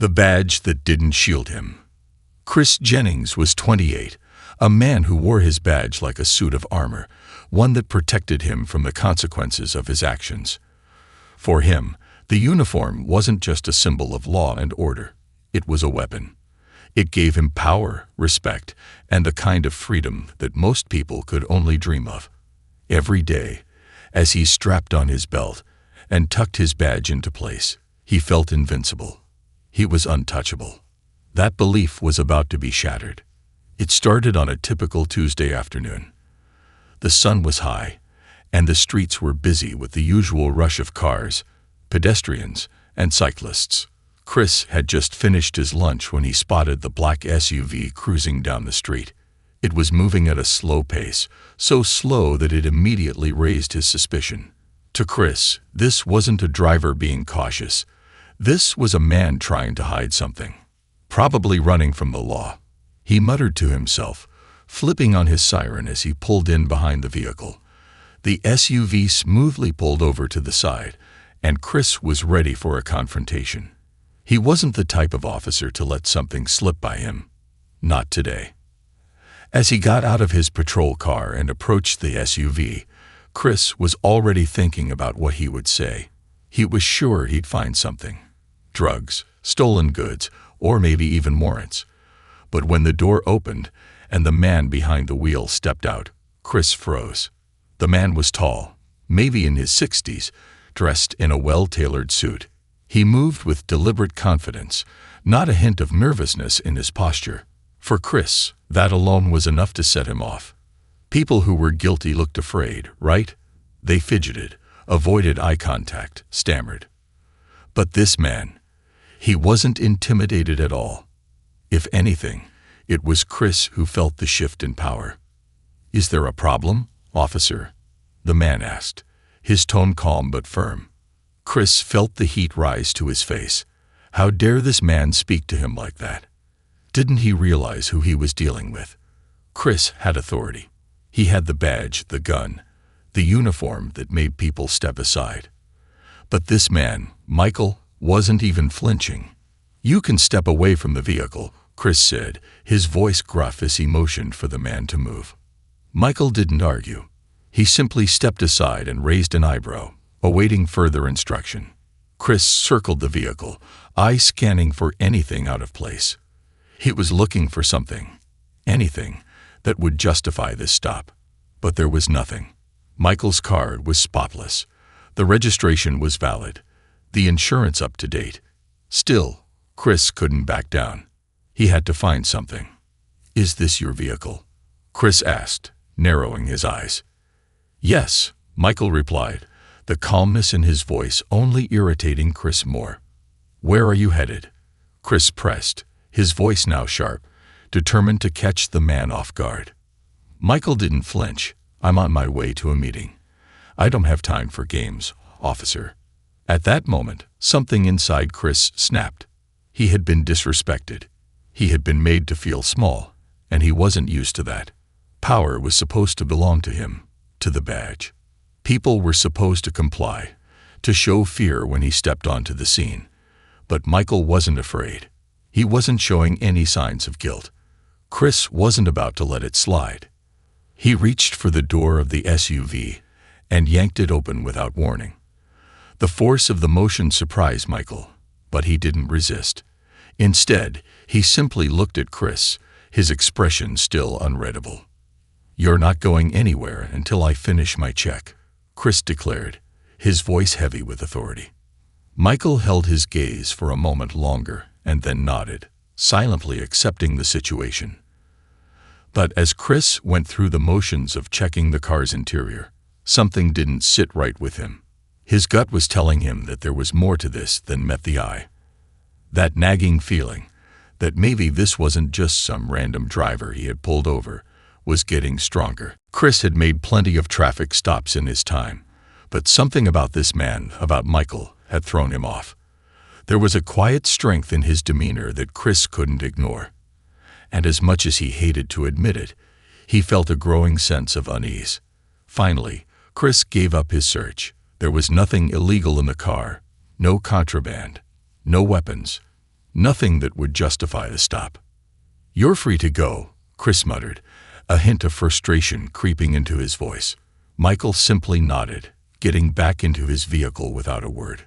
The badge that didn't shield him. Chris Jennings was 28, a man who wore his badge like a suit of armor, one that protected him from the consequences of his actions. For him, the uniform wasn't just a symbol of law and order. It was a weapon. It gave him power, respect, and the kind of freedom that most people could only dream of. Every day, as he strapped on his belt and tucked his badge into place, he felt invincible. He was untouchable. That belief was about to be shattered. It started on a typical Tuesday afternoon. The sun was high, and the streets were busy with the usual rush of cars, pedestrians, and cyclists. Chris had just finished his lunch when he spotted the black SUV cruising down the street. It was moving at a slow pace, so slow that it immediately raised his suspicion. To Chris, this wasn't a driver being cautious. This was a man trying to hide something, probably running from the law. He muttered to himself, flipping on his siren as he pulled in behind the vehicle. The SUV smoothly pulled over to the side, and Chris was ready for a confrontation. He wasn't the type of officer to let something slip by him. Not today. As he got out of his patrol car and approached the SUV, Chris was already thinking about what he would say. He was sure he'd find something. Drugs, stolen goods, or maybe even warrants. But when the door opened and the man behind the wheel stepped out, Chris froze. The man was tall, maybe in his 60s, dressed in a well-tailored suit. He moved with deliberate confidence, not a hint of nervousness in his posture. For Chris, that alone was enough to set him off. People who were guilty looked afraid, right? They fidgeted, avoided eye contact, stammered. But this man, he wasn't intimidated at all. If anything, it was Chris who felt the shift in power. "Is there a problem, officer?" the man asked, his tone calm but firm. Chris felt the heat rise to his face. How dare this man speak to him like that? Didn't he realize who he was dealing with? Chris had authority. He had the badge, the gun, the uniform that made people step aside. But this man, Michael, wasn't even flinching. "You can step away from the vehicle," Chris said, his voice gruff as he motioned for the man to move. Michael didn't argue. He simply stepped aside and raised an eyebrow, awaiting further instruction. Chris circled the vehicle, eyes scanning for anything out of place. He was looking for something, anything, that would justify this stop. But there was nothing. Michael's card was spotless. The registration was valid. The insurance up to date. Still, Chris couldn't back down. He had to find something. "Is this your vehicle?" Chris asked, narrowing his eyes. "Yes," Michael replied, the calmness in his voice only irritating Chris more. "Where are you headed?" Chris pressed, his voice now sharp, determined to catch the man off guard. Michael didn't flinch. "I'm on my way to a meeting. I don't have time for games, officer." At that moment, something inside Chris snapped. He had been disrespected. He had been made to feel small, and he wasn't used to that. Power was supposed to belong to him, to the badge. People were supposed to comply, to show fear when he stepped onto the scene. But Michael wasn't afraid. He wasn't showing any signs of guilt. Chris wasn't about to let it slide. He reached for the door of the SUV and yanked it open without warning. The force of the motion surprised Michael, but he didn't resist. Instead, he simply looked at Chris, his expression still unreadable. "You're not going anywhere until I finish my check," Chris declared, his voice heavy with authority. Michael held his gaze for a moment longer and then nodded, silently accepting the situation. But as Chris went through the motions of checking the car's interior, something didn't sit right with him. His gut was telling him that there was more to this than met the eye. That nagging feeling, that maybe this wasn't just some random driver he had pulled over, was getting stronger. Chris had made plenty of traffic stops in his time, but something about this man, about Michael, had thrown him off. There was a quiet strength in his demeanor that Chris couldn't ignore. And as much as he hated to admit it, he felt a growing sense of unease. Finally, Chris gave up his search. There was nothing illegal in the car, no contraband, no weapons, Nothing that would justify the stop. "You're free to go," Chris muttered, a hint of frustration creeping into his voice. Michael simply nodded, getting back into his vehicle without a word.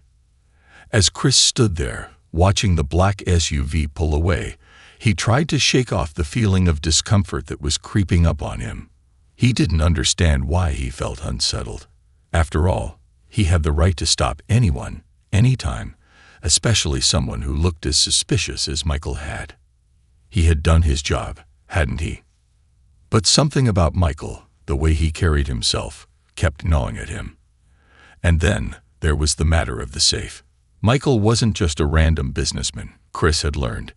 As Chris stood there, watching the black SUV pull away, he tried to shake off the feeling of discomfort that was creeping up on him. He didn't understand why he felt unsettled. After all, he had the right to stop anyone, anytime, especially someone who looked as suspicious as Michael had. He had done his job, hadn't he? But something about Michael, the way he carried himself, kept gnawing at him. And then there was the matter of the safe. Michael wasn't just a random businessman, Chris had learned.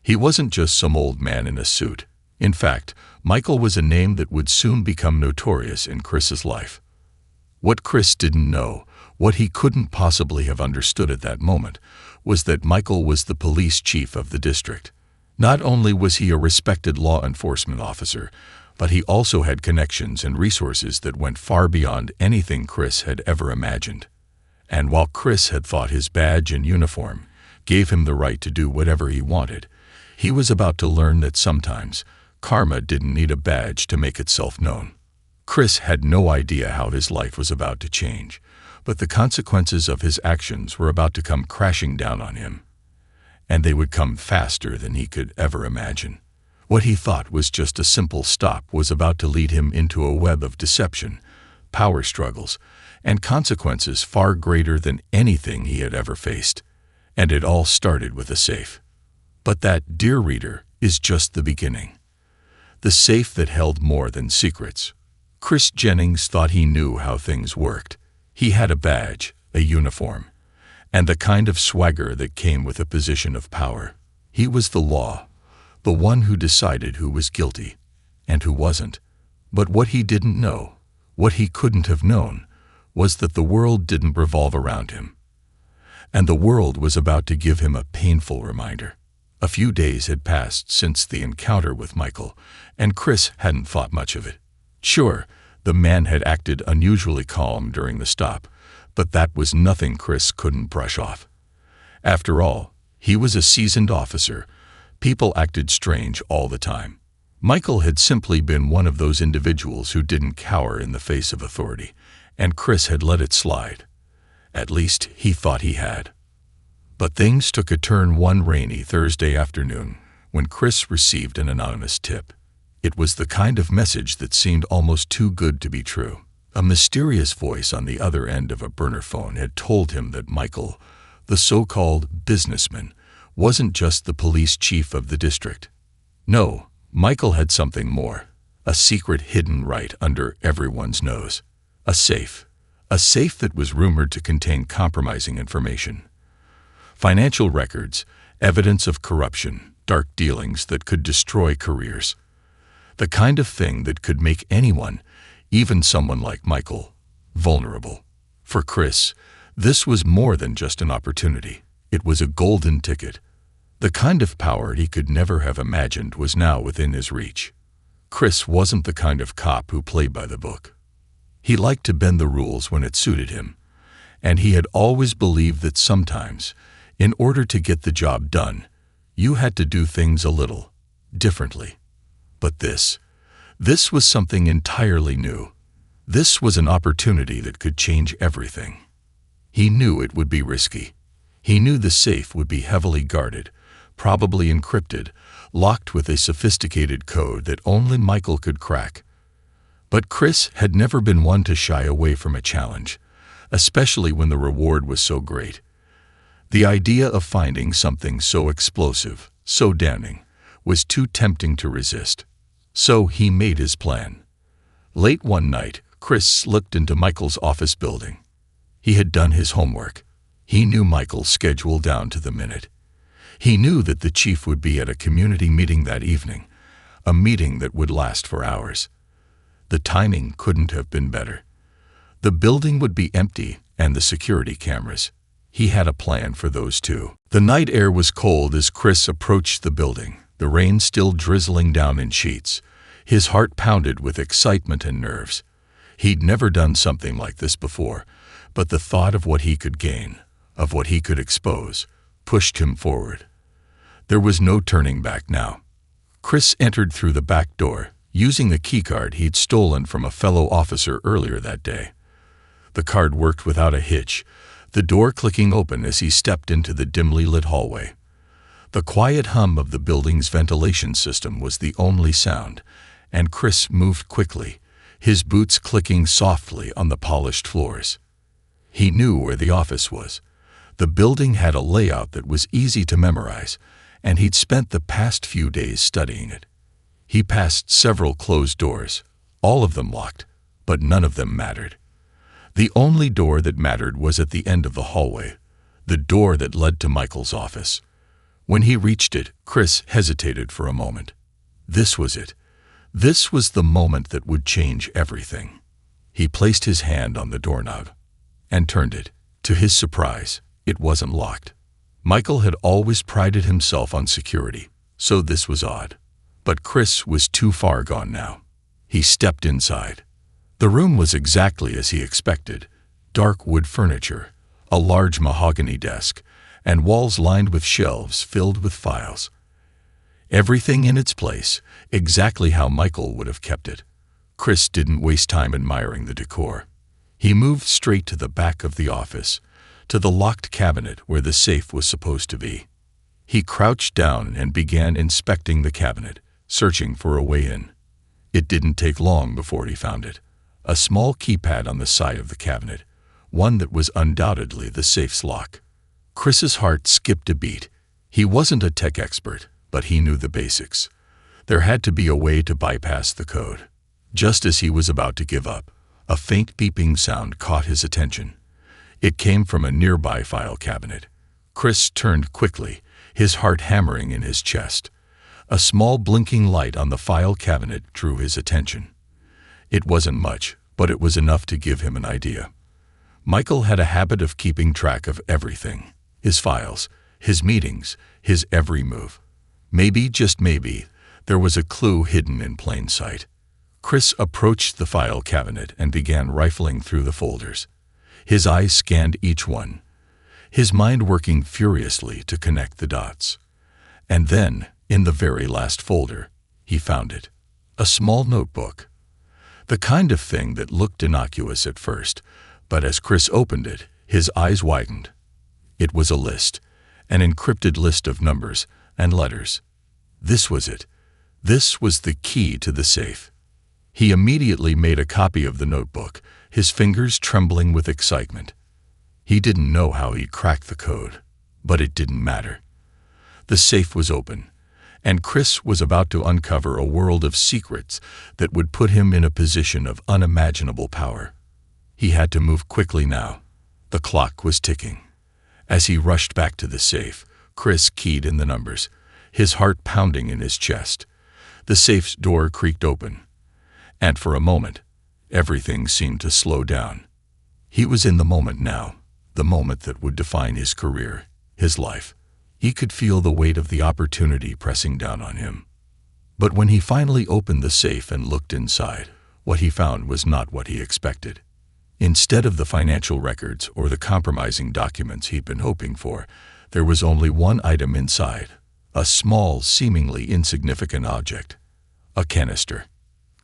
He wasn't just some old man in a suit. In fact, Michael was a name that would soon become notorious in Chris's life. What Chris didn't know, what he couldn't possibly have understood at that moment, was that Michael was the police chief of the district. Not only was he a respected law enforcement officer, but he also had connections and resources that went far beyond anything Chris had ever imagined. And while Chris had thought his badge and uniform gave him the right to do whatever he wanted, he was about to learn that sometimes karma didn't need a badge to make itself known. Chris had no idea how his life was about to change, but the consequences of his actions were about to come crashing down on him. And they would come faster than he could ever imagine. What he thought was just a simple stop was about to lead him into a web of deception, power struggles, and consequences far greater than anything he had ever faced. And it all started with a safe. But that, dear reader, is just the beginning. The safe that held more than secrets. Chris Jennings thought he knew how things worked. He had a badge, a uniform, and the kind of swagger that came with a position of power. He was the law, the one who decided who was guilty and who wasn't. But what he didn't know, what he couldn't have known, was that the world didn't revolve around him. And the world was about to give him a painful reminder. A few days had passed since the encounter with Michael, and Chris hadn't thought much of it. Sure, the man had acted unusually calm during the stop, but that was nothing Chris couldn't brush off. After all, he was a seasoned officer. People acted strange all the time. Michael had simply been one of those individuals who didn't cower in the face of authority, and Chris had let it slide. At least he thought he had. But things took a turn one rainy Thursday afternoon when Chris received an anonymous tip. It was the kind of message that seemed almost too good to be true. A mysterious voice on the other end of a burner phone had told him that Michael, the so-called businessman, wasn't just the police chief of the district. No, Michael had something more, a secret hidden right under everyone's nose. A safe that was rumored to contain compromising information. Financial records, evidence of corruption, dark dealings that could destroy careers. The kind of thing that could make anyone, even someone like Michael, vulnerable. For Chris, this was more than just an opportunity. It was a golden ticket. The kind of power he could never have imagined was now within his reach. Chris wasn't the kind of cop who played by the book. He liked to bend the rules when it suited him, and he had always believed that sometimes, in order to get the job done, you had to do things a little differently. But this was something entirely new. This was an opportunity that could change everything. He knew it would be risky. He knew the safe would be heavily guarded, probably encrypted, locked with a sophisticated code that only Michael could crack. But Chris had never been one to shy away from a challenge, especially when the reward was so great. The idea of finding something so explosive, so damning, was too tempting to resist. So he made his plan. Late one night, Chris slipped into Michael's office building. He had done his homework. He knew Michael's schedule down to the minute. He knew that the chief would be at a community meeting that evening, a meeting that would last for hours. The timing couldn't have been better. The building would be empty, and the security cameras. He had a plan for those too. The night air was cold as Chris approached the building, the rain still drizzling down in sheets. His heart pounded with excitement and nerves. He'd never done something like this before, but the thought of what he could gain, of what he could expose, pushed him forward. There was no turning back now. Chris entered through the back door, using the keycard he'd stolen from a fellow officer earlier that day. The card worked without a hitch, the door clicking open as he stepped into the dimly lit hallway. The quiet hum of the building's ventilation system was the only sound, and Chris moved quickly, his boots clicking softly on the polished floors. He knew where the office was. The building had a layout that was easy to memorize, and he'd spent the past few days studying it. He passed several closed doors, all of them locked, but none of them mattered. The only door that mattered was at the end of the hallway, the door that led to Michael's office. When he reached it, Chris hesitated for a moment. This was it. This was the moment that would change everything. He placed his hand on the doorknob and turned it. To his surprise, it wasn't locked. Michael had always prided himself on security, so this was odd. But Chris was too far gone now. He stepped inside. The room was exactly as he expected. Dark wood furniture, a large mahogany desk, and walls lined with shelves filled with files. Everything in its place, exactly how Michael would have kept it. Chris didn't waste time admiring the decor. He moved straight to the back of the office, to the locked cabinet where the safe was supposed to be. He crouched down and began inspecting the cabinet, searching for a way in. It didn't take long before he found it. A small keypad on the side of the cabinet, one that was undoubtedly the safe's lock. Chris's heart skipped a beat. He wasn't a tech expert, but he knew the basics. There had to be a way to bypass the code. Just as he was about to give up, a faint beeping sound caught his attention. It came from a nearby file cabinet. Chris turned quickly, his heart hammering in his chest. A small blinking light on the file cabinet drew his attention. It wasn't much, but it was enough to give him an idea. Michael had a habit of keeping track of everything. His files, his meetings, his every move. Maybe, just maybe, there was a clue hidden in plain sight. Chris approached the file cabinet and began rifling through the folders. His eyes scanned each one, his mind working furiously to connect the dots. And then, in the very last folder, he found it. A small notebook. The kind of thing that looked innocuous at first, but as Chris opened it, his eyes widened. It was a list, an encrypted list of numbers and letters. This was it. This was the key to the safe. He immediately made a copy of the notebook, his fingers trembling with excitement. He didn't know how he'd crack the code, but it didn't matter. The safe was open, and Chris was about to uncover a world of secrets that would put him in a position of unimaginable power. He had to move quickly now. The clock was ticking. As he rushed back to the safe, Chris keyed in the numbers, his heart pounding in his chest. The safe's door creaked open, and for a moment, everything seemed to slow down. He was in the moment now, the moment that would define his career, his life. He could feel the weight of the opportunity pressing down on him. But when he finally opened the safe and looked inside, what he found was not what he expected. Instead of the financial records or the compromising documents he'd been hoping for, there was only one item inside, a small, seemingly insignificant object. A canister.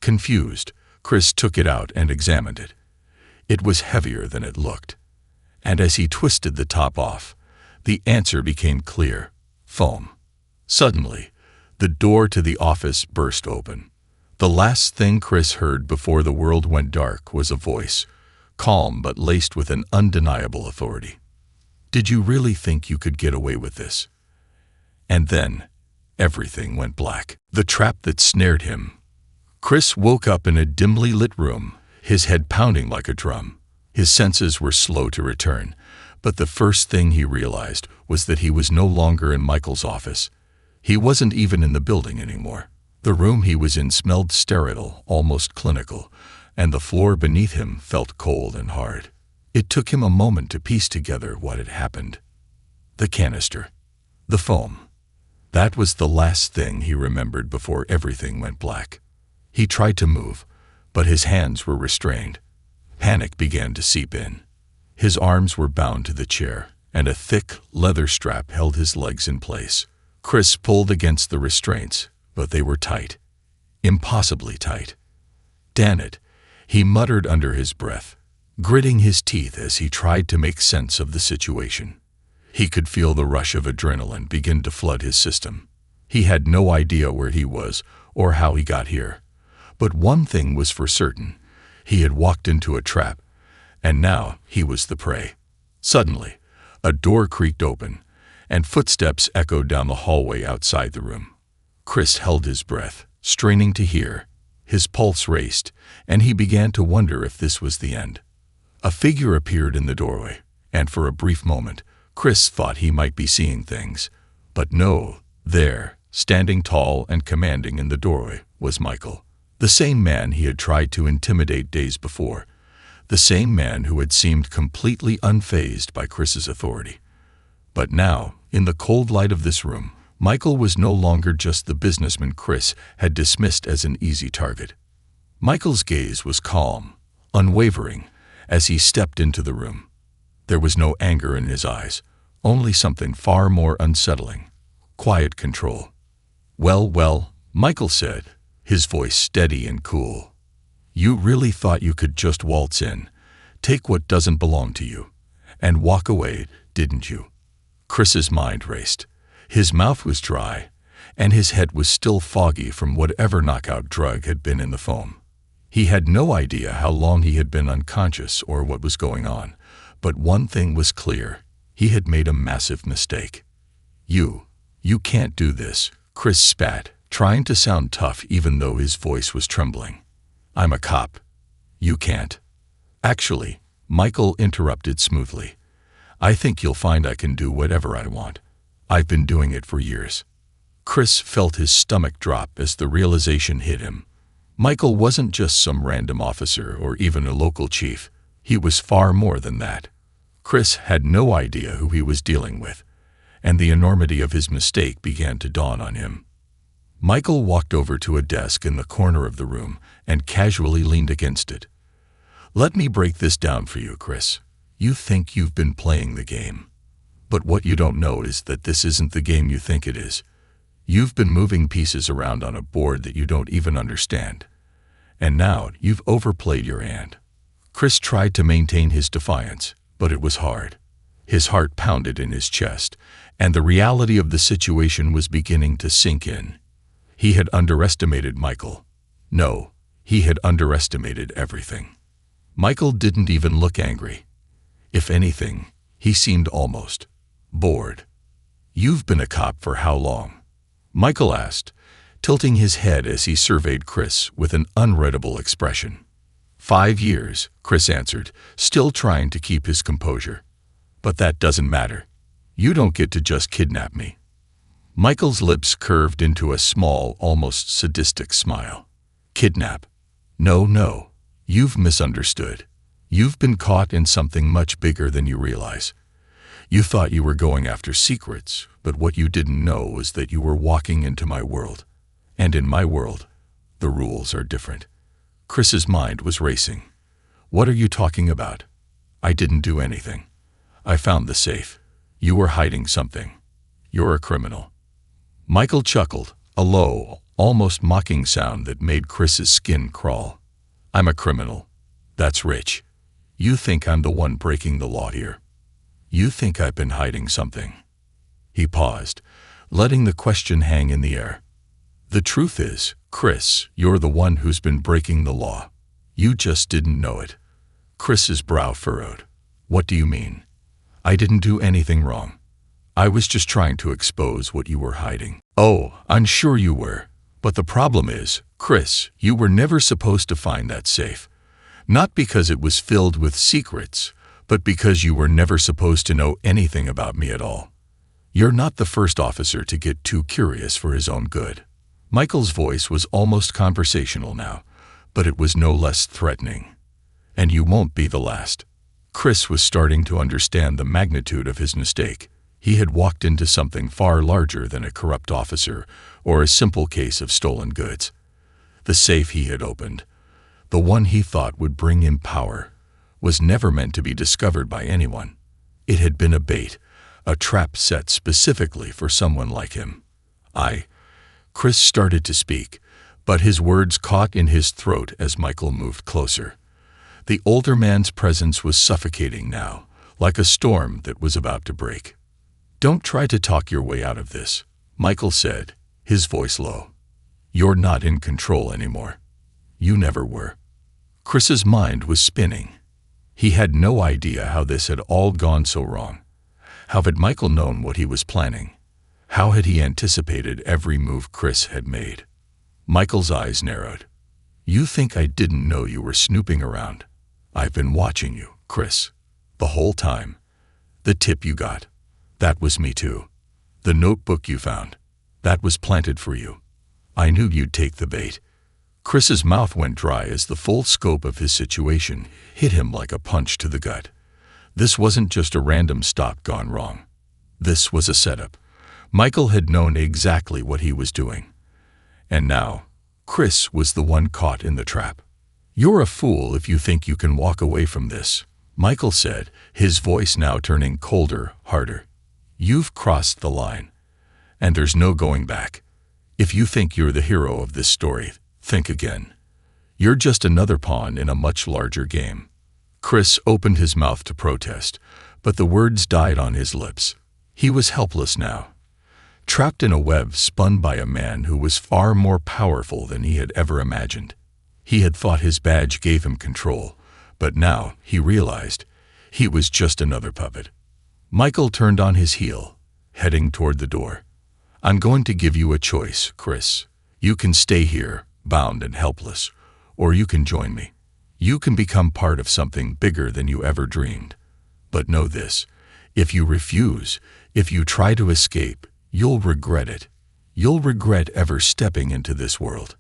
Confused, Chris took it out and examined it. It was heavier than it looked. And as he twisted the top off, the answer became clear. Foam. Suddenly, the door to the office burst open. The last thing Chris heard before the world went dark was a voice, calm but laced with an undeniable authority. Did you really think you could get away with this? And then, everything went black. The trap that snared him. Chris woke up in a dimly lit room, his head pounding like a drum. His senses were slow to return, but the first thing he realized was that he was no longer in Michael's office. He wasn't even in the building anymore. The room he was in smelled sterile, almost clinical, and the floor beneath him felt cold and hard. It took him a moment to piece together what had happened. The canister. The foam. That was the last thing he remembered before everything went black. He tried to move, but his hands were restrained. Panic began to seep in. His arms were bound to the chair, and a thick leather strap held his legs in place. Chris pulled against the restraints, but they were tight. Impossibly tight. "Damn it," he muttered under his breath, gritting his teeth as he tried to make sense of the situation. He could feel the rush of adrenaline begin to flood his system. He had no idea where he was or how he got here. But one thing was for certain. He had walked into a trap, and now he was the prey. Suddenly, a door creaked open, and footsteps echoed down the hallway outside the room. Chris held his breath, straining to hear. His pulse raced, and he began to wonder if this was the end. A figure appeared in the doorway, and for a brief moment, Chris thought he might be seeing things. But no, there, standing tall and commanding in the doorway, was Michael. The same man he had tried to intimidate days before. The same man who had seemed completely unfazed by Chris's authority. But now, in the cold light of this room, Michael was no longer just the businessman Chris had dismissed as an easy target. Michael's gaze was calm, unwavering, as he stepped into the room. There was no anger in his eyes, only something far more unsettling. Quiet control. Well, Michael said, his voice steady and cool. "You really thought you could just waltz in, take what doesn't belong to you, and walk away, didn't you?" Chris's mind raced. His mouth was dry, and his head was still foggy from whatever knockout drug had been in the foam. He had no idea how long he had been unconscious or what was going on, but one thing was clear. He had made a massive mistake. You can't do this," Chris spat, trying to sound tough even though his voice was trembling. "I'm a cop. You can't." "Actually," Michael interrupted smoothly, "I think you'll find I can do whatever I want. I've been doing it for years." Chris felt his stomach drop as the realization hit him. Michael wasn't just some random officer or even a local chief. He was far more than that. Chris had no idea who he was dealing with, and the enormity of his mistake began to dawn on him. Michael walked over to a desk in the corner of the room and casually leaned against it. "Let me break this down for you, Chris. You think you've been playing the game. But what you don't know is that this isn't the game you think it is. You've been moving pieces around on a board that you don't even understand. And now you've overplayed your hand." Chris tried to maintain his defiance, but it was hard. His heart pounded in his chest, and the reality of the situation was beginning to sink in. He had underestimated Michael. No, he had underestimated everything. Michael didn't even look angry. If anything, he seemed almost bored. "You've been a cop for how long?" Michael asked, tilting his head as he surveyed Chris with an unreadable expression. 5 years, Chris answered, still trying to keep his composure. "But that doesn't matter. You don't get to just kidnap me." Michael's lips curved into a small, almost sadistic smile. "Kidnap? No. You've misunderstood. You've been caught in something much bigger than you realize. You thought you were going after secrets, but what you didn't know was that you were walking into my world. And in my world, the rules are different." Chris's mind was racing. "What are you talking about? I didn't do anything. I found the safe. You were hiding something. You're a criminal." Michael chuckled, a low, almost mocking sound that made Chris's skin crawl. "I'm a criminal. That's rich. You think I'm the one breaking the law here? You think I've been hiding something?" He paused, letting the question hang in the air. "The truth is, Chris, you're the one who's been breaking the law. You just didn't know it." Chris's brow furrowed. "What do you mean? I didn't do anything wrong. I was just trying to expose what you were hiding." "Oh, I'm sure you were. But the problem is, Chris, you were never supposed to find that safe. Not because it was filled with secrets, but because you were never supposed to know anything about me at all. You're not the first officer to get too curious for his own good." Michael's voice was almost conversational now, but it was no less threatening. "And you won't be the last." Chris was starting to understand the magnitude of his mistake. He had walked into something far larger than a corrupt officer or a simple case of stolen goods. The safe he had opened, the one he thought would bring him power, was never meant to be discovered by anyone. It had been a bait, a trap set specifically for someone like him. Chris started to speak, but his words caught in his throat as Michael moved closer. The older man's presence was suffocating now, like a storm that was about to break. "Don't try to talk your way out of this," Michael said, his voice low. "You're not in control anymore. You never were." Chris's mind was spinning. He had no idea how this had all gone so wrong. How had Michael known what he was planning? How had he anticipated every move Chris had made? Michael's eyes narrowed. "You think I didn't know you were snooping around? I've been watching you, Chris. The whole time. The tip you got. That was me too. The notebook you found. That was planted for you. I knew you'd take the bait." Chris's mouth went dry as the full scope of his situation hit him like a punch to the gut. This wasn't just a random stop gone wrong. This was a setup. Michael had known exactly what he was doing. And now, Chris was the one caught in the trap. "You're a fool if you think you can walk away from this," Michael said, his voice now turning colder, harder. "You've crossed the line, and there's no going back. If you think you're the hero of this story, think again. You're just another pawn in a much larger game." Chris opened his mouth to protest, but the words died on his lips. He was helpless now, trapped in a web spun by a man who was far more powerful than he had ever imagined. He had thought his badge gave him control, but now he realized he was just another puppet. Michael turned on his heel, heading toward the door. "I'm going to give you a choice, Chris. You can stay here, bound and helpless, or you can join me. You can become part of something bigger than you ever dreamed. But know this, if you refuse, if you try to escape, you'll regret it. You'll regret ever stepping into this world."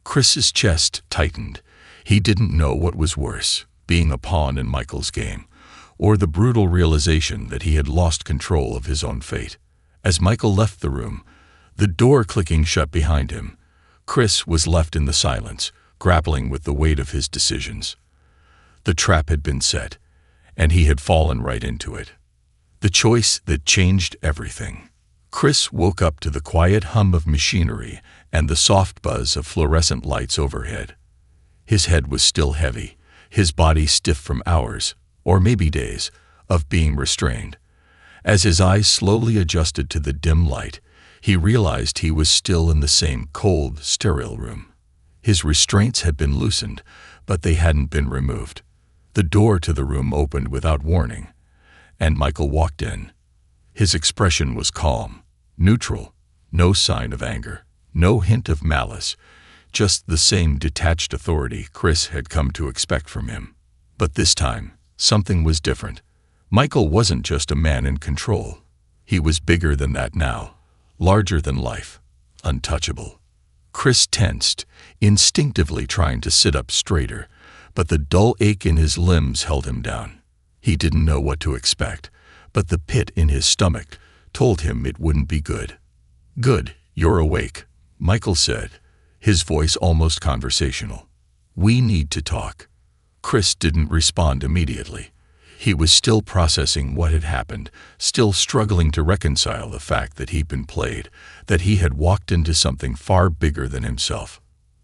Chris's chest tightened. He didn't know what was worse, being a pawn in Michael's game, or the brutal realization that he had lost control of his own fate. As Michael left the room, the door clicking shut behind him, Chris was left in the silence, grappling with the weight of his decisions. The trap had been set, and he had fallen right into it. The choice that changed everything. Chris woke up to the quiet hum of machinery and the soft buzz of fluorescent lights overhead. His head was still heavy, his body stiff from hours, or maybe days, of being restrained. As his eyes slowly adjusted to the dim light, he realized he was still in the same cold, sterile room. His restraints had been loosened, but they hadn't been removed. The door to the room opened without warning, and Michael walked in. His expression was calm, neutral, no sign of anger, no hint of malice, just the same detached authority Chris had come to expect from him. But this time, something was different. Michael wasn't just a man in control. He was bigger than that now, larger than life, untouchable. Chris tensed, instinctively trying to sit up straighter, but the dull ache in his limbs held him down. He didn't know what to expect, but the pit in his stomach told him it wouldn't be good. "Good, you're awake," Michael said, his voice almost conversational. "We need to talk." Chris didn't respond immediately. He was still processing what had happened, still struggling to reconcile the fact that he'd been played, that he had walked into something far bigger than himself.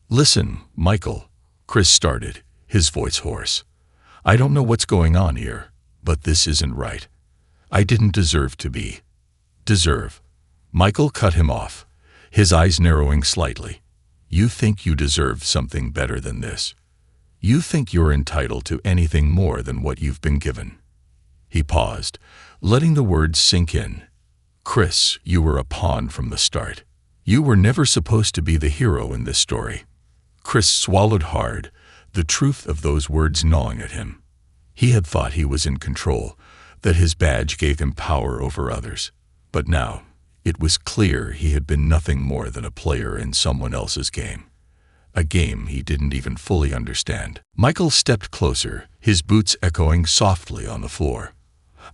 "Listen, Michael," Chris started, his voice hoarse. "I don't know what's going on here, but this isn't right. I didn't deserve to be." "Deserve?" Michael cut him off, his eyes narrowing slightly. "You think you deserve something better than this? You think you're entitled to anything more than what you've been given?" He paused, letting the words sink in. "Chris, you were a pawn from the start. You were never supposed to be the hero in this story." Chris swallowed hard, the truth of those words gnawing at him. He had thought he was in control, that his badge gave him power over others. But now, it was clear he had been nothing more than a player in someone else's game. A game he didn't even fully understand. Michael stepped closer, his boots echoing softly on the floor.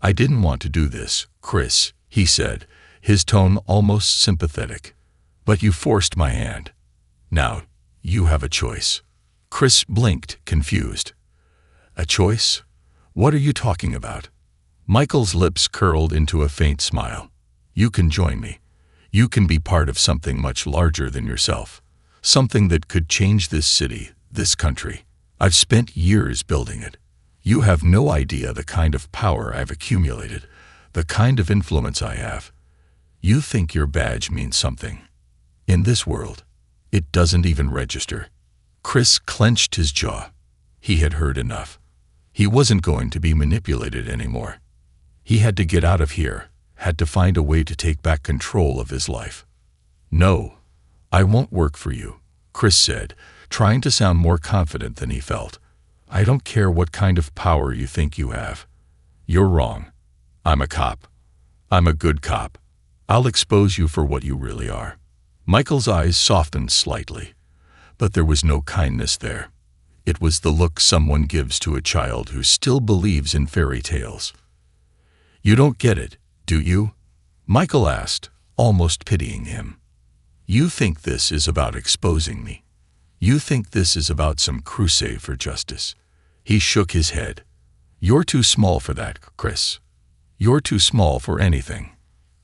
"I didn't want to do this, Chris," he said, his tone almost sympathetic. "But you forced my hand. Now, you have a choice." Chris blinked, confused. "A choice? What are you talking about?" Michael's lips curled into a faint smile. "You can join me. You can be part of something much larger than yourself. Something that could change this city, this country. I've spent years building it. You have no idea the kind of power I've accumulated, the kind of influence I have. You think your badge means something. In this world, it doesn't even register. Chris clenched his jaw. He had heard enough. He wasn't going to be manipulated anymore. He had to get out of here, had to find a way to take back control of his life. "No, I won't work for you," Chris said, trying to sound more confident than he felt. "I don't care what kind of power you think you have. You're wrong. I'm a cop. I'm a good cop. I'll expose you for what you really are." Michael's eyes softened slightly, but there was no kindness there. It was the look someone gives to a child who still believes in fairy tales. "You don't get it, do you?" Michael asked, almost pitying him. "You think this is about exposing me? You think this is about some crusade for justice?" He shook his head. "You're too small for that, Chris. You're too small for anything."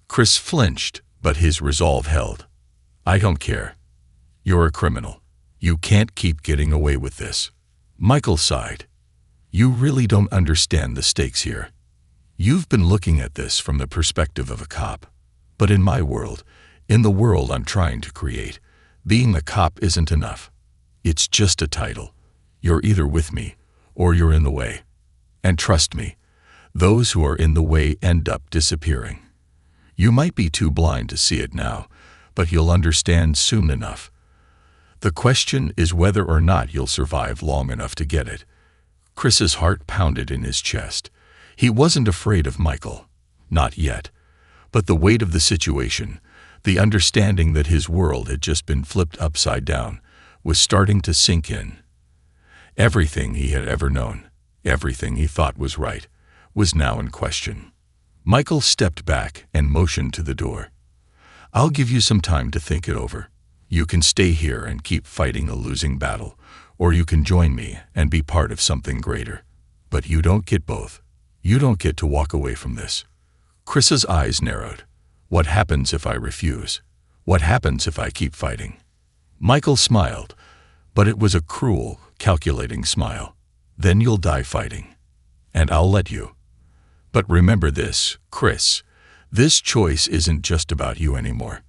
Chris flinched, but his resolve held. "I don't care. You're a criminal. You can't keep getting away with this." Michael sighed. "You really don't understand the stakes here. You've been looking at this from the perspective of a cop. But in my world, in the world I'm trying to create, being a cop isn't enough. It's just a title. You're either with me, or you're in the way. And trust me, those who are in the way end up disappearing. You might be too blind to see it now, but you'll understand soon enough. The question is whether or not you'll survive long enough to get it." Chris's heart pounded in his chest. He wasn't afraid of Michael. Not yet. But the weight of the situation, the understanding that his world had just been flipped upside down, was starting to sink in. Everything he had ever known, everything he thought was right, was now in question. Michael stepped back and motioned to the door. "I'll give you some time to think it over. You can stay here and keep fighting a losing battle, or you can join me and be part of something greater. But you don't get both. You don't get to walk away from this." Chris's eyes narrowed. "What happens if I refuse? What happens if I keep fighting?" Michael smiled, but it was a cruel, calculating smile. "Then you'll die fighting. And I'll let you. But remember this, Chris, this choice isn't just about you anymore.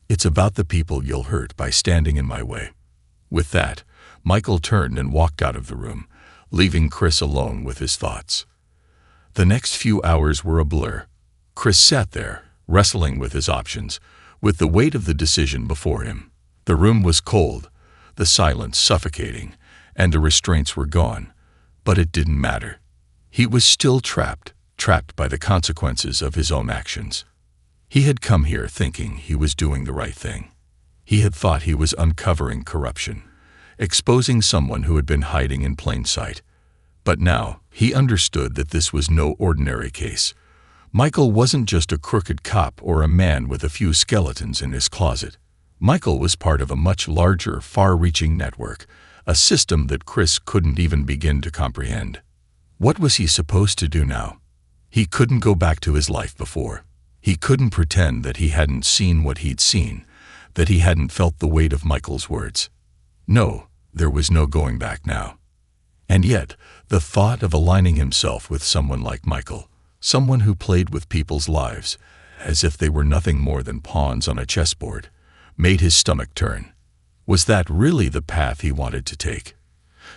It's about the people you'll hurt by standing in my way." With that, Michael turned and walked out of the room, leaving Chris alone with his thoughts. The next few hours were a blur. Chris sat there, wrestling with his options, with the weight of the decision before him. The room was cold, the silence suffocating, and the restraints were gone, but it didn't matter. He was still trapped by the consequences of his own actions. He had come here thinking he was doing the right thing. He had thought he was uncovering corruption, exposing someone who had been hiding in plain sight. But now, he understood that this was no ordinary case. Michael wasn't just a crooked cop or a man with a few skeletons in his closet. Michael was part of a much larger, far-reaching network, a system that Chris couldn't even begin to comprehend. What was he supposed to do now? He couldn't go back to his life before. He couldn't pretend that he hadn't seen what he'd seen, that he hadn't felt the weight of Michael's words. No, there was no going back now. And yet, the thought of aligning himself with someone like Michael, someone who played with people's lives, as if they were nothing more than pawns on a chessboard, made his stomach turn. Was that really the path he wanted to take?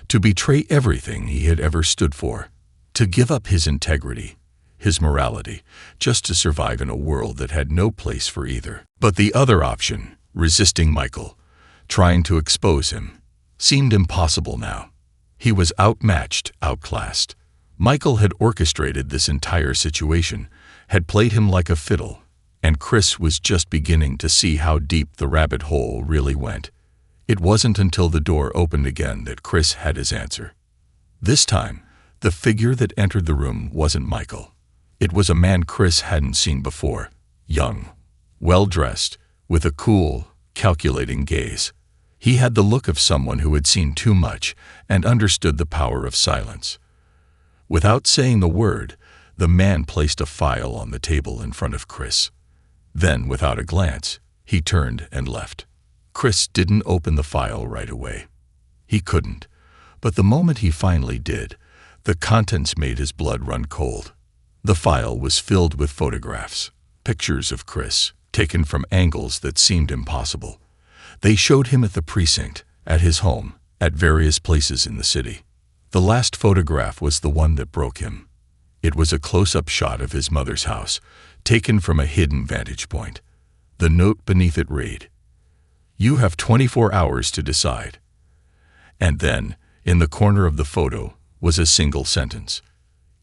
To betray everything he had ever stood for? To give up his integrity, his morality, just to survive in a world that had no place for either? But the other option, resisting Michael, trying to expose him, seemed impossible now. He was outmatched, outclassed. Michael had orchestrated this entire situation, had played him like a fiddle, and Chris was just beginning to see how deep the rabbit hole really went. It wasn't until the door opened again that Chris had his answer. This time, the figure that entered the room wasn't Michael. It was a man Chris hadn't seen before, young, well-dressed, with a cool, calculating gaze. He had the look of someone who had seen too much and understood the power of silence. Without saying the word, the man placed a file on the table in front of Chris. Then, without a glance, He turned and left. Chris didn't open the file right away. He couldn't. But the moment he finally did, the contents made his blood run cold. The file was filled with photographs, pictures of Chris, taken from angles that seemed impossible. They showed him at the precinct, at his home, at various places in the city. The last photograph was the one that broke him. It was a close-up shot of his mother's house, taken from a hidden vantage point. The note beneath it read, "You have 24 hours to decide." And then, in the corner of the photo, was a single sentence.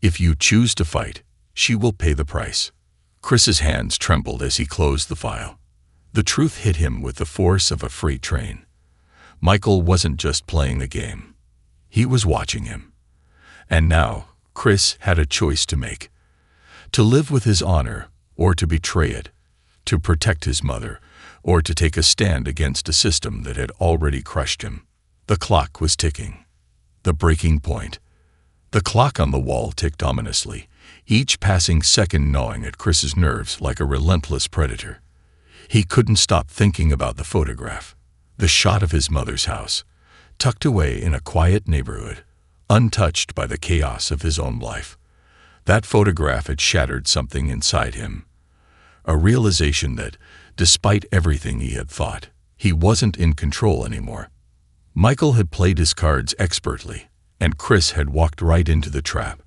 "If you choose to fight, she will pay the price." Chris's hands trembled as he closed the file. The truth hit him with the force of a freight train. Michael wasn't just playing the game. He was watching him. And now, Chris had a choice to make. To live with his honor, or to betray it. To protect his mother, or to take a stand against a system that had already crushed him. The clock was ticking. The breaking point. The clock on the wall ticked ominously, each passing second gnawing at Chris's nerves like a relentless predator. He couldn't stop thinking about the photograph, the shot of his mother's house, tucked away in a quiet neighborhood, untouched by the chaos of his own life. That photograph had shattered something inside him. A realization that, despite everything he had thought, he wasn't in control anymore. Michael had played his cards expertly, and Chris had walked right into the trap.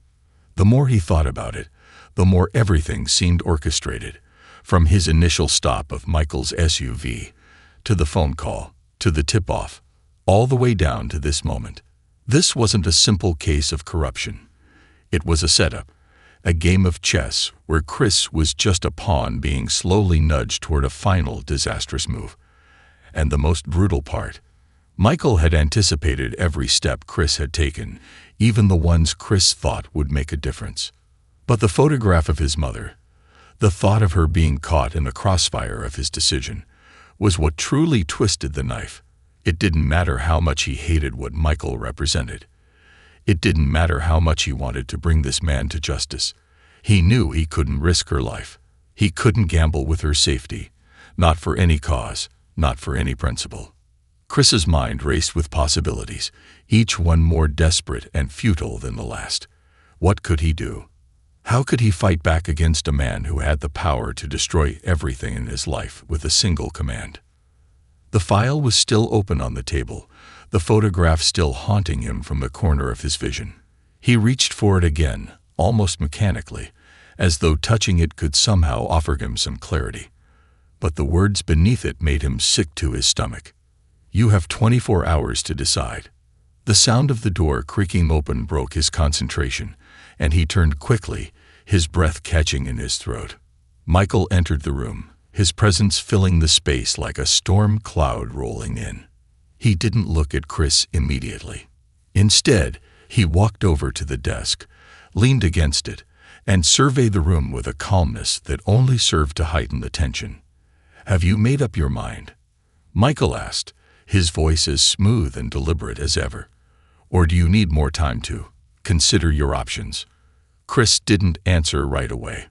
The more he thought about it, the more everything seemed orchestrated, from his initial stop of Michael's SUV, to the phone call, to the tip-off, all the way down to this moment. This wasn't a simple case of corruption. It was a setup, a game of chess where Chris was just a pawn being slowly nudged toward a final disastrous move. And the most brutal part, Michael had anticipated every step Chris had taken, even the ones Chris thought would make a difference. But the photograph of his mother, the thought of her being caught in the crossfire of his decision, was what truly twisted the knife. It didn't matter how much he hated what Michael represented. It didn't matter how much he wanted to bring this man to justice. He knew he couldn't risk her life. He couldn't gamble with her safety, not for any cause, not for any principle. Chris's mind raced with possibilities, each one more desperate and futile than the last. What could he do? How could he fight back against a man who had the power to destroy everything in his life with a single command? The file was still open on the table, the photograph still haunting him from the corner of his vision. He reached for it again, almost mechanically, as though touching it could somehow offer him some clarity. But the words beneath it made him sick to his stomach. "You have 24 hours to decide." The sound of the door creaking open broke his concentration, and he turned quickly, his breath catching in his throat. Michael entered the room, his presence filling the space like a storm cloud rolling in. He didn't look at Chris immediately. Instead, he walked over to the desk, leaned against it, and surveyed the room with a calmness that only served to heighten the tension. "Have you made up your mind?" Michael asked, his voice as smooth and deliberate as ever. "Or do you need more time to consider your options?" Chris didn't answer right away.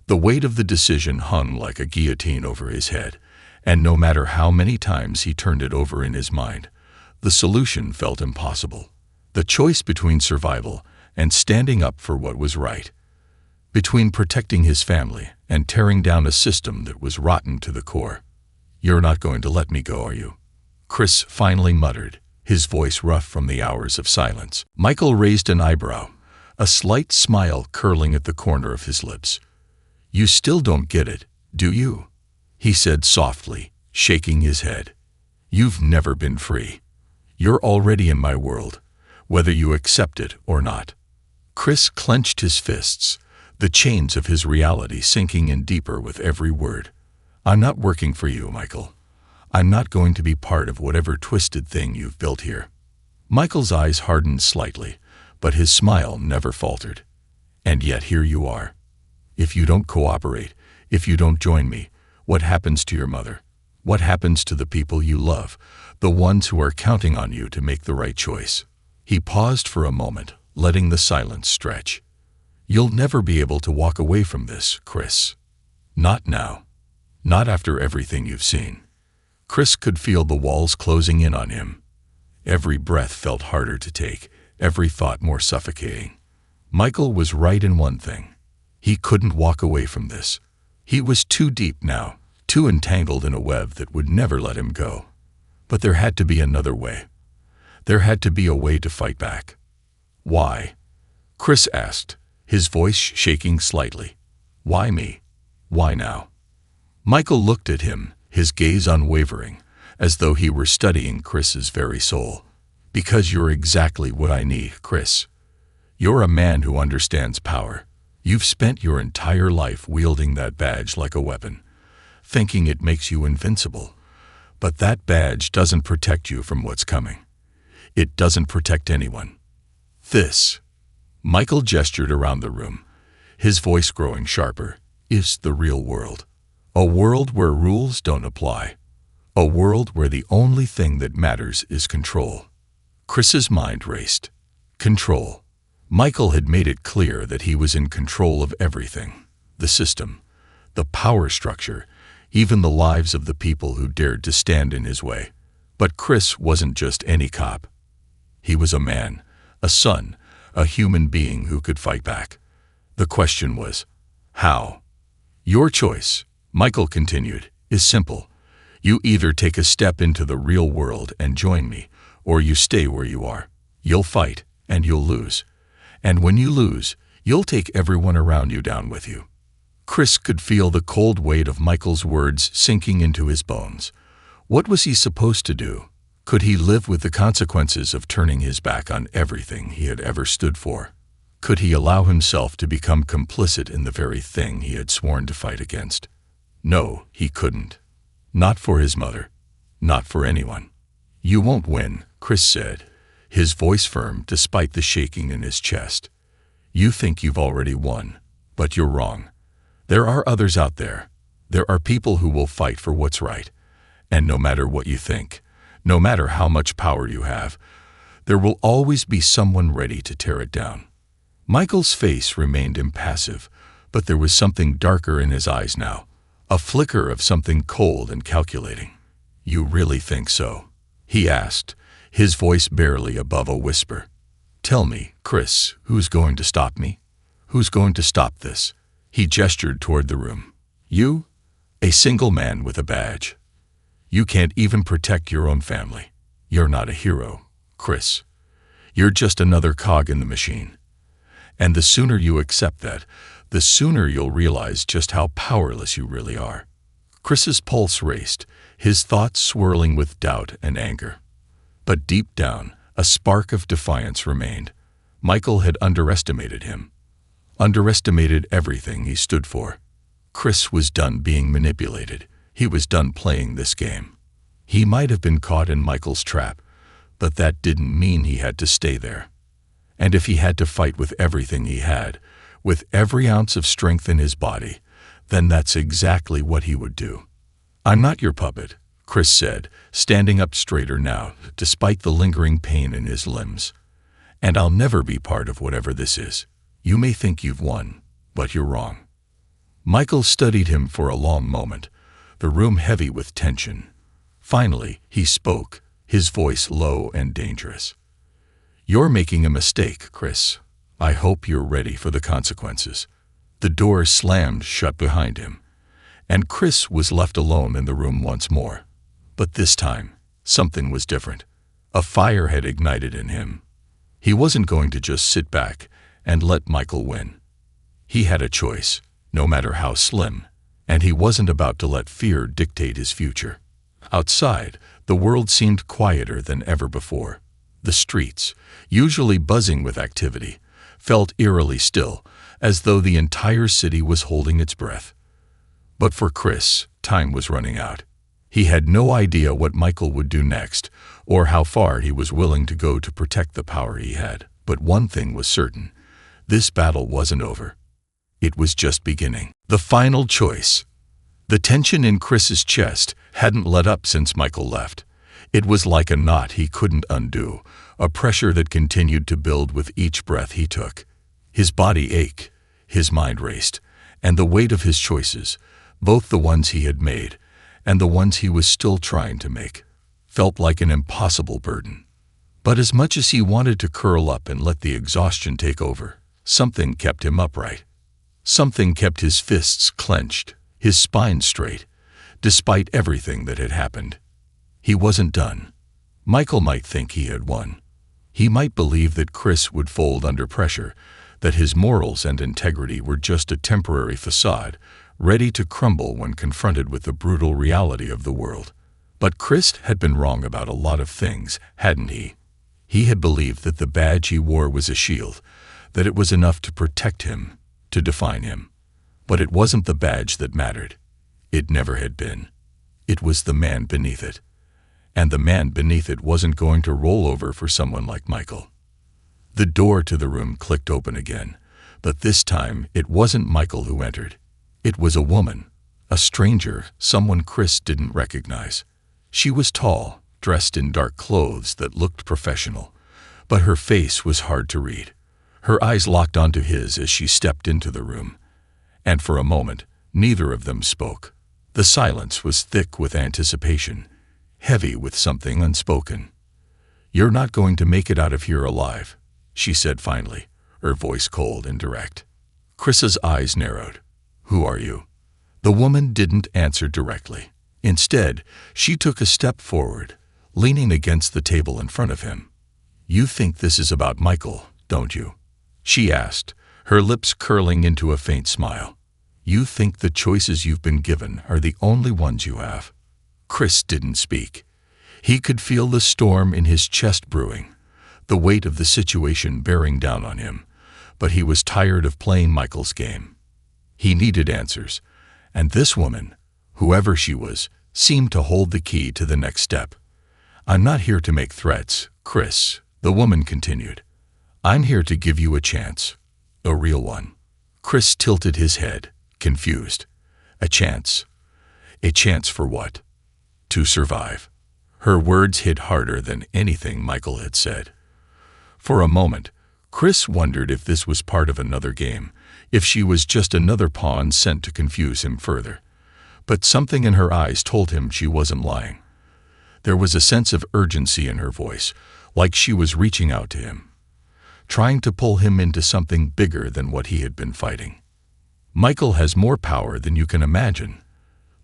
The weight of the decision hung like a guillotine over his head, and no matter how many times he turned it over in his mind, the solution felt impossible. The choice between survival and standing up for what was right, between protecting his family and tearing down a system that was rotten to the core. "You're not going to let me go, are you?" Chris finally muttered, his voice rough from the hours of silence. Michael raised an eyebrow, a slight smile curling at the corner of his lips. "You still don't get it, do you?" he said softly, shaking his head. "You've never been free. You're already in my world, whether you accept it or not." Chris clenched his fists, the chains of his reality sinking in deeper with every word. "I'm not working for you, Michael. I'm not going to be part of whatever twisted thing you've built here." Michael's eyes hardened slightly, but his smile never faltered. "And yet here you are. If you don't cooperate, if you don't join me, what happens to your mother? What happens to the people you love, the ones who are counting on you to make the right choice?" He paused for a moment, letting the silence stretch. "You'll never be able to walk away from this, Chris. Not now. Not after everything you've seen. Chris could feel the walls closing in on him. Every breath felt harder to take, every thought more suffocating. Michael was right in one thing. He couldn't walk away from this. He was too deep now, too entangled in a web that would never let him go. But there had to be another way. There had to be a way to fight back. Why? Chris asked, his voice shaking slightly. Why me? Why now? Michael looked at him, his gaze unwavering, as though he were studying Chris's very soul. Because you're exactly what I need, Chris. You're a man who understands power. You've spent your entire life wielding that badge like a weapon, thinking it makes you invincible. But that badge doesn't protect you from what's coming. It doesn't protect anyone. This, Michael gestured around the room, his voice growing sharper, is the real world. A world where rules don't apply. A world where the only thing that matters is control. Chris's mind raced. Control. Michael had made it clear that he was in control of everything. The system, the power structure, even the lives of the people who dared to stand in his way. But Chris wasn't just any cop. He was a man, a son, a human being who could fight back. The question was, how? Your choice, Michael continued, is simple. You either take a step into the real world and join me, or you stay where you are. You'll fight, and you'll lose. And when you lose, you'll take everyone around you down with you. Chris could feel the cold weight of Michael's words sinking into his bones. What was he supposed to do? Could he live with the consequences of turning his back on everything he had ever stood for? Could he allow himself to become complicit in the very thing he had sworn to fight against? No, he couldn't. Not for his mother. Not for anyone. You won't win, Chris said, his voice firm despite the shaking in his chest. You think you've already won, but you're wrong. There are others out there. There are people who will fight for what's right. And no matter what you think, no matter how much power you have, there will always be someone ready to tear it down. Michael's face remained impassive, but there was something darker in his eyes now, a flicker of something cold and calculating. You really think so? He asked, his voice barely above a whisper. Tell me, Chris, who's going to stop me? Who's going to stop this? He gestured toward the room. You? A single man with a badge. You can't even protect your own family. You're not a hero, Chris. You're just another cog in the machine. And the sooner you accept that, the sooner you'll realize just how powerless you really are. Chris's pulse raced, his thoughts swirling with doubt and anger. But deep down, a spark of defiance remained. Michael had underestimated him. Underestimated everything he stood for. Chris was done being manipulated. He was done playing this game. He might have been caught in Michael's trap, but that didn't mean he had to stay there. And if he had to fight with everything he had, with every ounce of strength in his body, then that's exactly what he would do. I'm not your puppet, Chris said, standing up straighter now, despite the lingering pain in his limbs. And I'll never be part of whatever this is. You may think you've won, but you're wrong. Michael studied him for a long moment, the room heavy with tension. Finally, he spoke, his voice low and dangerous. You're making a mistake, Chris. I hope you're ready for the consequences. The door slammed shut behind him, and Chris was left alone in the room once more. But this time, something was different. A fire had ignited in him. He wasn't going to just sit back and let Michael win. He had a choice, no matter how slim, and he wasn't about to let fear dictate his future. Outside, the world seemed quieter than ever before. The streets, usually buzzing with activity, felt eerily still, as though the entire city was holding its breath. But for Chris, time was running out. He had no idea what Michael would do next, or how far he was willing to go to protect the power he had. But one thing was certain. This battle wasn't over. It was just beginning. The final choice. The tension in Chris's chest hadn't let up since Michael left. It was like a knot he couldn't undo, a pressure that continued to build with each breath he took. His body ached, his mind raced, and the weight of his choices, Both the ones he had made and the ones he was still trying to make felt like an impossible burden. But as much as he wanted to curl up and let the exhaustion take over, something kept him upright. Something kept his fists clenched, his spine straight, despite everything that had happened. He wasn't done. Michael might think he had won. He might believe that Chris would fold under pressure, that his morals and integrity were just a temporary facade, ready to crumble when confronted with the brutal reality of the world. But Chris had been wrong about a lot of things, hadn't he? He had believed that the badge he wore was a shield, that it was enough to protect him, to define him. But it wasn't the badge that mattered. It never had been. It was the man beneath it. And the man beneath it wasn't going to roll over for someone like Michael. The door to the room clicked open again, but this time it wasn't Michael who entered. It was a woman, a stranger, someone Chris didn't recognize. She was tall, dressed in dark clothes that looked professional, but her face was hard to read. Her eyes locked onto his as she stepped into the room, and for a moment, neither of them spoke. The silence was thick with anticipation, heavy with something unspoken. "You're not going to make it out of here alive," she said finally, her voice cold and direct. Chris's eyes narrowed. "Who are you?" The woman didn't answer directly. Instead, she took a step forward, leaning against the table in front of him. "You think this is about Michael, don't you?" she asked, her lips curling into a faint smile. "You think the choices you've been given are the only ones you have?" Chris didn't speak. He could feel the storm in his chest brewing, the weight of the situation bearing down on him, but he was tired of playing Michael's game. He needed answers, and this woman, whoever she was, seemed to hold the key to the next step. "I'm not here to make threats, Chris," the woman continued. "I'm here to give you a chance, a real one." Chris tilted his head, confused. A chance? A chance for what? To survive. Her words hit harder than anything Michael had said. For a moment, Chris wondered if this was part of another game, if she was just another pawn sent to confuse him further. But something in her eyes told him she wasn't lying. There was a sense of urgency in her voice, like she was reaching out to him, trying to pull him into something bigger than what he had been fighting. "Michael has more power than you can imagine,"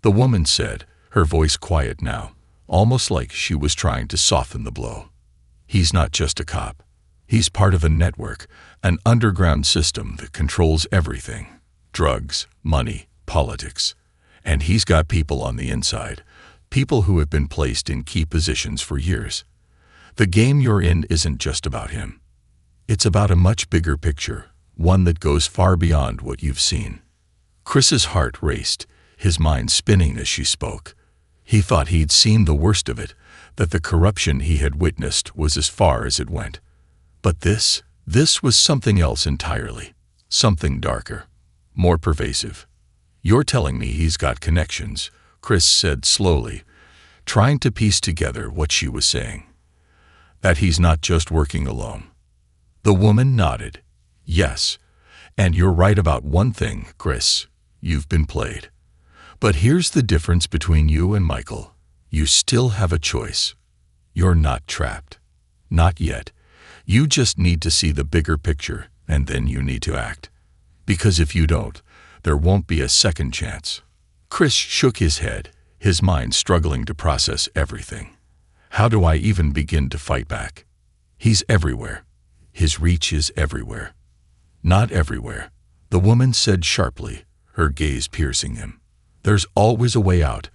the woman said, her voice quiet now, almost like she was trying to soften the blow. "He's not just a cop. He's part of a network, an underground system that controls everything. Drugs, money, politics. And he's got people on the inside, people who have been placed in key positions for years. The game you're in isn't just about him. It's about a much bigger picture, one that goes far beyond what you've seen." Chris's heart raced, his mind spinning as she spoke. He thought he'd seen the worst of it, that the corruption he had witnessed was as far as it went. But this was something else entirely, something darker, more pervasive. "You're telling me he's got connections," Chris said slowly, trying to piece together what she was saying. "That he's not just working alone." The woman nodded. "Yes, and you're right about one thing, Chris. You've been played. But here's the difference between you and Michael. You still have a choice. You're not trapped. Not yet. You just need to see the bigger picture, and then you need to act. Because if you don't, there won't be a second chance." Chris shook his head, his mind struggling to process everything. How do I even begin to fight back? He's everywhere. His reach is everywhere. Not everywhere, the woman said sharply, her gaze piercing him. There's always a way out,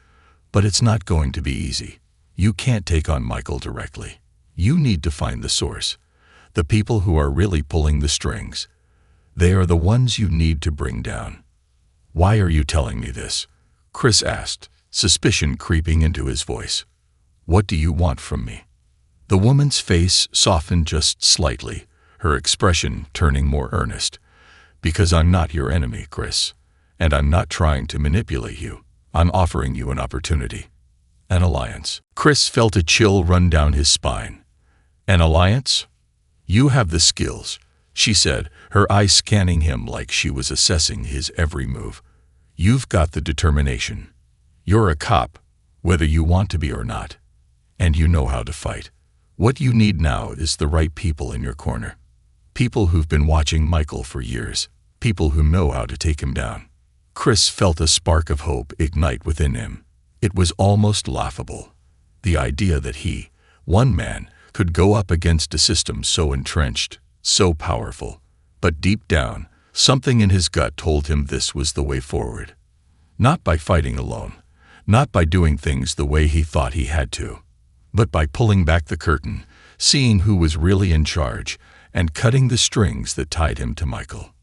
but it's not going to be easy. You can't take on Michael directly. You need to find the source, the people who are really pulling the strings. They are the ones you need to bring down. Why are you telling me this? Chris asked, suspicion creeping into his voice. What do you want from me? The woman's face softened just slightly, her expression turning more earnest. Because I'm not your enemy, Chris, and I'm not trying to manipulate you. I'm offering you an opportunity. An alliance. Chris felt a chill run down his spine. An alliance? You have the skills, she said, her eyes scanning him like she was assessing his every move. You've got the determination. You're a cop, whether you want to be or not. And you know how to fight. What you need now is the right people in your corner. People who've been watching Michael for years. People who know how to take him down. Chris felt a spark of hope ignite within him. It was almost laughable. The idea that he, one man, could go up against a system so entrenched, so powerful. But deep down, something in his gut told him this was the way forward. Not by fighting alone, not by doing things the way he thought he had to, but by pulling back the curtain, seeing who was really in charge, and cutting the strings that tied him to Michael.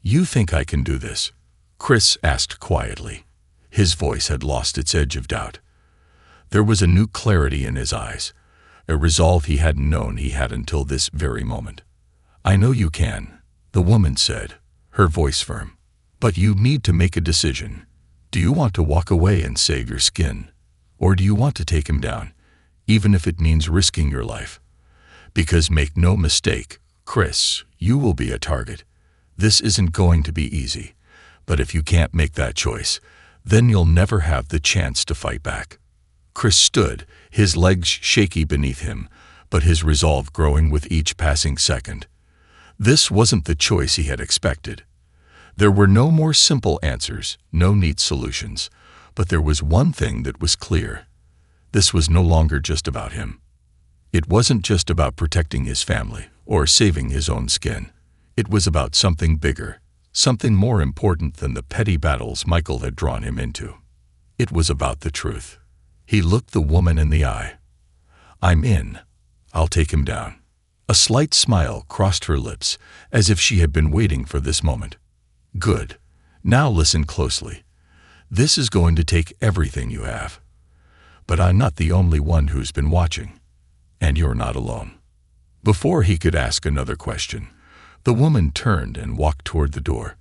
"You think I can do this?" Chris asked quietly. His voice had lost its edge of doubt. There was a new clarity in his eyes, a resolve he hadn't known he had until this very moment. "I know you can," the woman said, her voice firm. "But you need to make a decision. Do you want to walk away and save your skin? Or do you want to take him down, even if it means risking your life? Because make no mistake, Chris, you will be a target. This isn't going to be easy. But if you can't make that choice, then you'll never have the chance to fight back." Chris stood, his legs shaky beneath him, but his resolve growing with each passing second. This wasn't the choice he had expected. There were no more simple answers, no neat solutions, but there was one thing that was clear. This was no longer just about him. It wasn't just about protecting his family or saving his own skin. It was about something bigger, something more important than the petty battles Michael had drawn him into. It was about the truth. He looked the woman in the eye. "I'm in. I'll take him down." A slight smile crossed her lips, as if she had been waiting for this moment. "Good. Now listen closely. This is going to take everything you have. But I'm not the only one who's been watching. And you're not alone." Before he could ask another question, the woman turned and walked toward the door.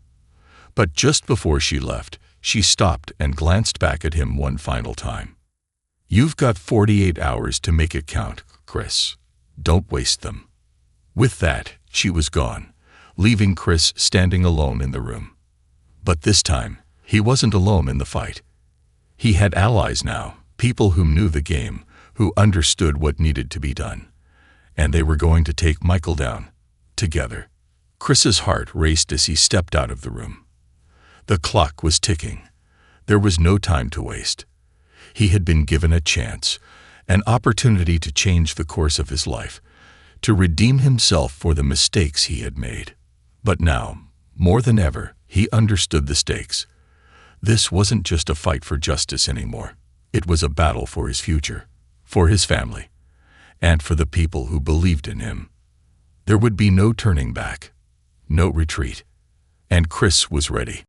But just before she left, she stopped and glanced back at him one final time. "You've got 48 hours to make it count, Chris. Don't waste them." With that, she was gone, leaving Chris standing alone in the room. But this time, he wasn't alone in the fight. He had allies now, people who knew the game, who understood what needed to be done. And they were going to take Michael down, together. Chris's heart raced as he stepped out of the room. The clock was ticking. There was no time to waste. He had been given a chance, an opportunity to change the course of his life, to redeem himself for the mistakes he had made. But now, more than ever, he understood the stakes. This wasn't just a fight for justice anymore. It was a battle for his future, for his family, and for the people who believed in him. There would be no turning back, no retreat, and Chris was ready.